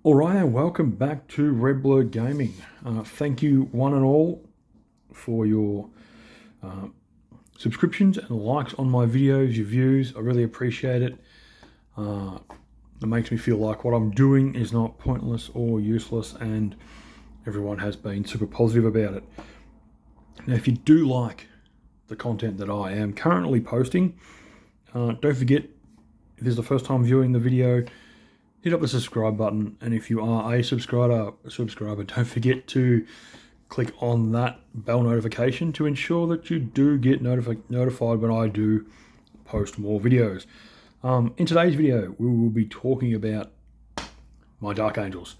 Alright, and welcome back to Red Blur Gaming. Thank you one and all for your subscriptions and likes on my videos, your views. I really appreciate it. It makes me feel like what I'm doing is not pointless or useless, and everyone has been super positive about it. Now, if you do like the content that I am currently posting, don't forget, if this is the first time viewing the video, hit up the subscribe button, and if you are a subscriber, don't forget to click on that bell notification to ensure that you do get notified when I do post more videos. In today's video, we will be talking about my Dark Angels.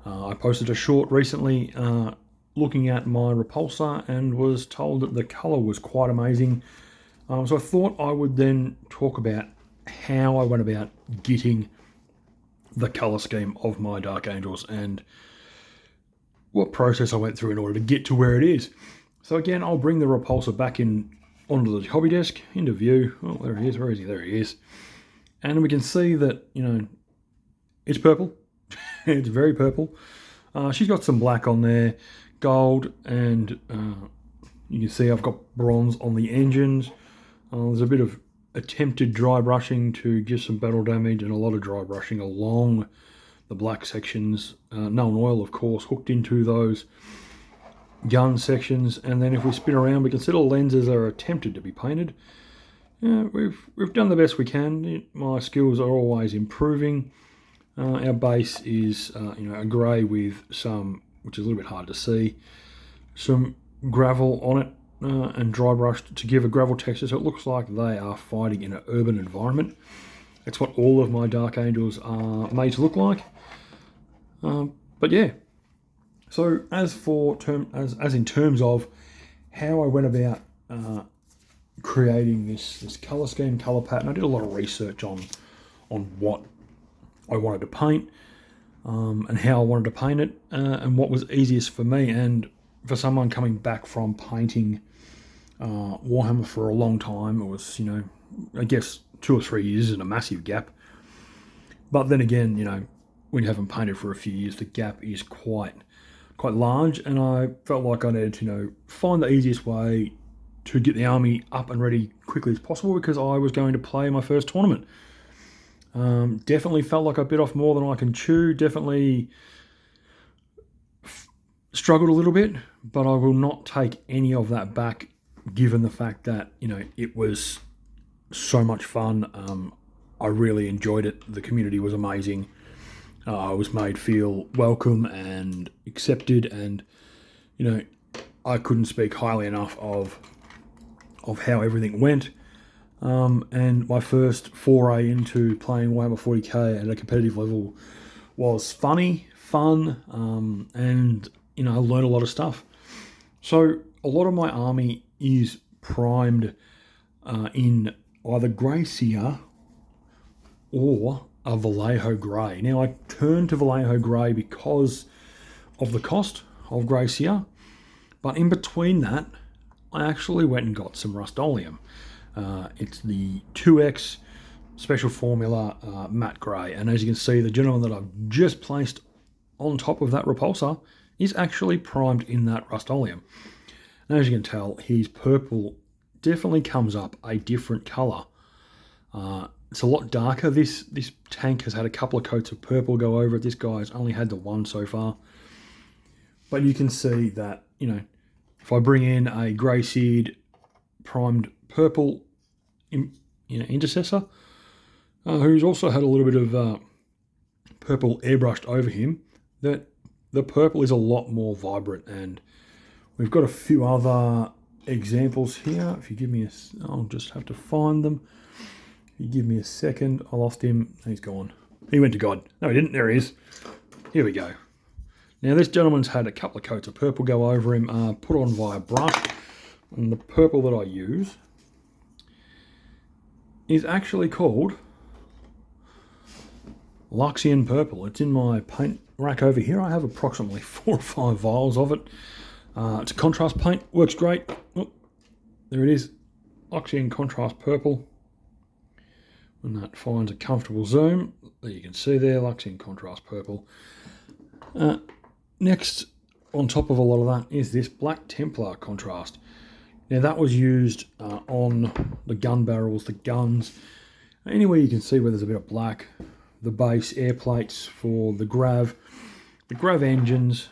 I posted a short recently looking at my Repulsor and was told that the colour was quite amazing. So I thought I would then talk about how I went about getting the colour scheme of my Dark Angels and what process I went through in order to get to where it is. So again, I'll bring the Repulsor back in onto the hobby desk, into view. Oh, there he is. Where is he? There he is. And we can see that, you know, it's purple. It's very purple. She's got some black on there, gold, and you can see I've got bronze on the engines. There's a bit of attempted dry brushing to give some battle damage, and a lot of dry brushing along the black sections. Nuln Oil, of course, hooked into those gun sections. And then if we spin around, we can see the lenses are attempted to be painted. We've done the best we can. My skills are always improving. Our base is a grey with some, which is a little bit hard to see, some gravel on it, and dry brushed to give a gravel texture, so it looks like they are fighting in an urban environment. That's what all of my Dark Angels are made to look like. But yeah, so as in terms of how I went about creating this color scheme, color pattern, I did a lot of research on what I wanted to paint, and how I wanted to paint it, and what was easiest for me. And for someone coming back from painting Warhammer for a long time, it was, I guess 2 or 3 years isn't a massive gap. But then again, when you haven't painted for a few years, the gap is quite large, and I felt like I needed to, find the easiest way to get the army up and ready quickly as possible, because I was going to play my first tournament. Definitely felt like I bit off more than I can chew. Definitely struggled a little bit, but I will not take any of that back, given the fact that, it was so much fun. I really enjoyed it. The community was amazing. I was made feel welcome and accepted, and, I couldn't speak highly enough of how everything went. And my first foray into playing Warhammer 40k at a competitive level was fun, and I learned a lot of stuff. So a lot of my army is primed in either Grey Seer or a Vallejo Grey. Now, I turned to Vallejo Grey because of the cost of Grey Seer, but in between that, I actually went and got some Rust-Oleum. It's the 2X Special Formula Matte Grey, and as you can see, the gentleman that I've just placed on top of that Repulsor is actually primed in that Rust-Oleum. And as you can tell, his purple definitely comes up a different colour. It's a lot darker. This tank has had a couple of coats of purple go over it. This guy's only had the one so far. But you can see that, if I bring in a grey seared primed purple intercessor, who's also had a little bit of purple airbrushed over him, that the purple is a lot more vibrant. And we've got a few other examples here. If you give me I'll just have to find them. If you give me a second, I lost him. He's gone. He went to God. No, he didn't. There he is. Here we go. Now, this gentleman's had a couple of coats of purple go over him, put on via brush. And the purple that I use is actually called Luxian Purple. It's in my paint rack over here. I have approximately 4 or 5 vials of it. It's a contrast paint, works great. Oh, there it is, Luxian Contrast Purple. and that finds a comfortable zoom. There you can see there, Luxion Contrast Purple. Next, on top of a lot of that, is this Black Templar contrast. Now that was used on the gun barrels, the guns, anywhere you can see where there's a bit of black. The base air plates for the Grav engines,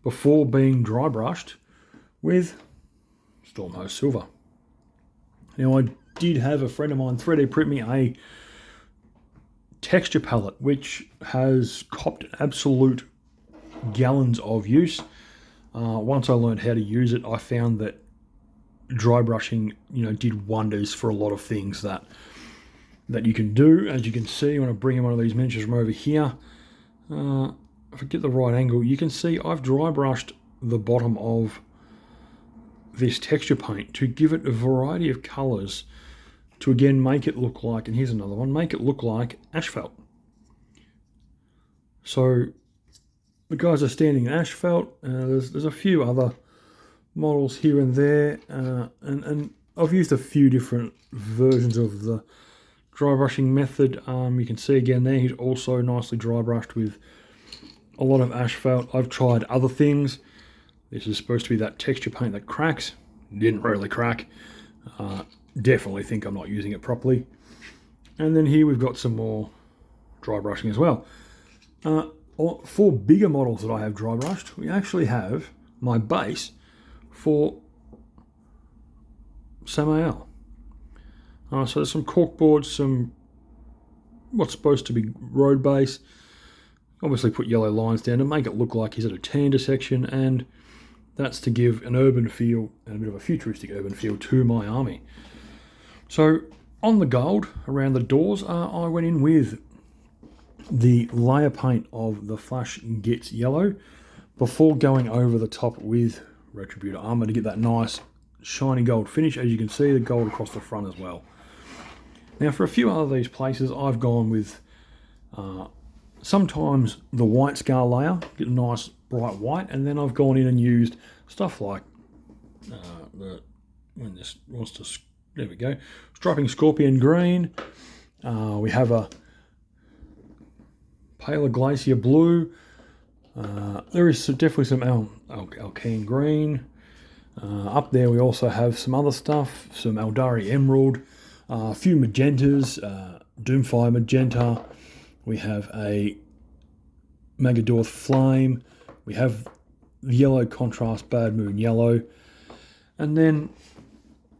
before being dry brushed with Stormhost Silver. Now I did have a friend of mine 3D print me a texture palette which has copped absolute gallons of use. Once I learned how to use it, I found that dry brushing, did wonders for a lot of things that you can do. As you can see, when I bring in one of these miniatures from over here, if I get the right angle, you can see I've dry brushed the bottom of this texture paint to give it a variety of colours to again make it look like, and here's another one, make it look like asphalt. So the guys are standing in asphalt. There's a few other models here and there, and I've used a few different versions of the dry brushing method. You can see again there, he's also nicely dry brushed with a lot of asphalt. I've tried other things. This is supposed to be that texture paint that cracks. Didn't really crack. Definitely think I'm not using it properly. And then here we've got some more dry brushing as well. For bigger models that I have dry brushed, we actually have my base for Samael. So there's some corkboards, some what's supposed to be road base. Obviously put yellow lines down to make it look like he's at a T intersection, and that's to give an urban feel and a bit of a futuristic urban feel to my army. So on the gold around the doors, I went in with the layer paint of the Flash Gitz Yellow before going over the top with Retributor Armor to get that nice shiny gold finish. As you can see, the gold across the front as well. Now for a few other of these places, I've gone with sometimes the white scar layer, get a nice bright white, and then I've gone in and used stuff like when this wants to, there we go, striping scorpion green. We have a paler glacier blue. There is definitely some Alkane green. Up there we also have some other stuff, some Eldari emerald, a few magentas, Doomfire magenta. We have a Magadorth flame. We have the yellow contrast Bad Moon yellow. And then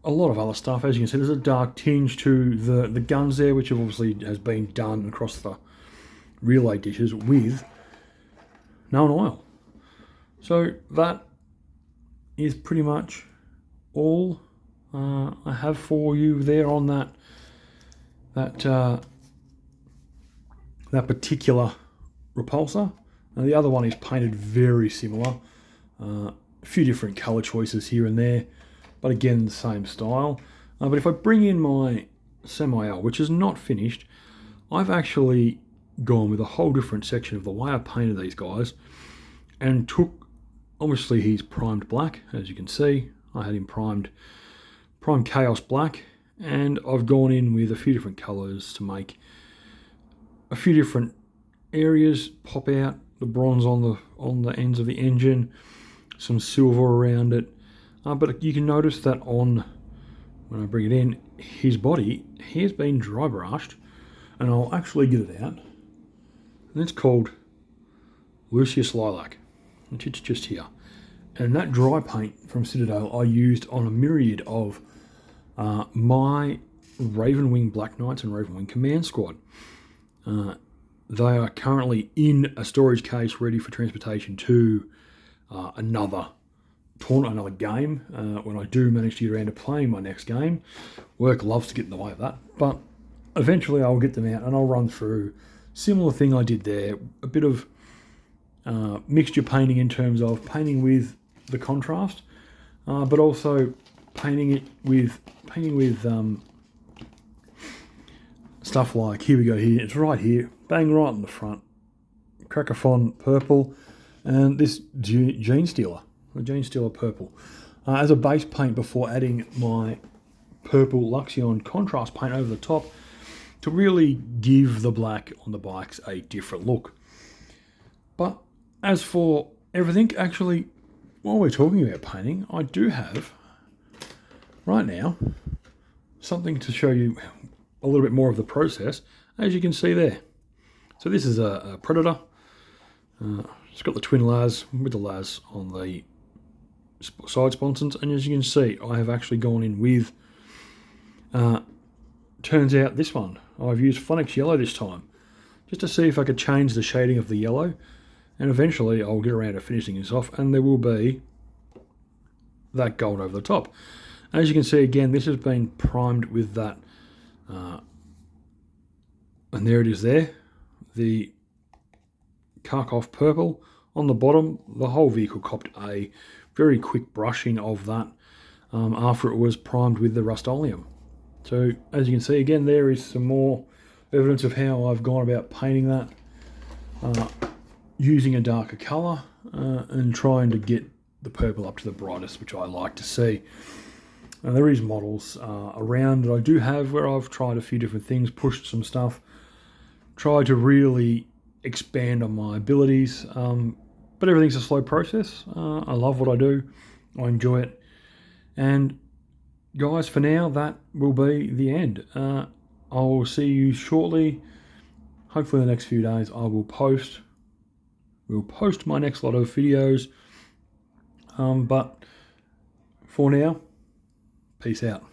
a lot of other stuff. As you can see, there's a dark tinge to the guns there, which obviously has been done across the relay dishes with Known Oil. So that is pretty much all I have for you there on that particular repulsor. Now the other one is painted very similar. A few different colour choices here and there, but again the same style. But if I bring in my Samael, which is not finished, I've actually gone with a whole different section of the way I painted these guys, and took, obviously he's primed black, as you can see. I had him primed Chaos black, and I've gone in with a few different colours to make a few different areas pop out. The bronze on the ends of the engine, some silver around it, but you can notice that when I bring it in, his body, he has been dry brushed, and I'll actually get it out, and it's called Lucius Lilac, which it's just here. And that dry paint from Citadel I used on a myriad of my Ravenwing Black Knights and Ravenwing Command Squad. They are currently in a storage case ready for transportation to another tournament, another game. When I do manage to get around to playing my next game, work loves to get in the way of that, but eventually I'll get them out and I'll run through similar thing I did there, a bit of mixture painting in terms of painting with the contrast, but also painting with stuff like, here we go, here it's right here, bang right in the front, Cracophon purple, and this Gene Stealer, the Gene Stealer purple, as a base paint before adding my purple Luxion contrast paint over the top. to really give the black on the bikes a different look. But as for everything, actually, while we're talking about painting, I do have, right now, something to show you a little bit more of the process, as you can see there. So this is a Predator. It's got the twin LAS with the LAS on the side sponsons, and as you can see, I have actually gone in with, turns out this one, I've used Phonics Yellow this time, just to see if I could change the shading of the yellow, and eventually I'll get around to finishing this off, and there will be that gold over the top. As you can see, again, this has been primed with that, and there it is there, the Kharkov purple on the bottom. The whole vehicle copped a very quick brushing of that after it was primed with the Rust-Oleum. So as you can see, again, there is some more evidence of how I've gone about painting that, using a darker colour and trying to get the purple up to the brightest, which I like to see. There is models around that I do have where I've tried a few different things, pushed some stuff, tried to really expand on my abilities, but everything's a slow process. I love what I do, I enjoy it, and guys, for now that will be the end. I will see you shortly. Hopefully in the next few days I will post my next lot of videos, but for now, peace out.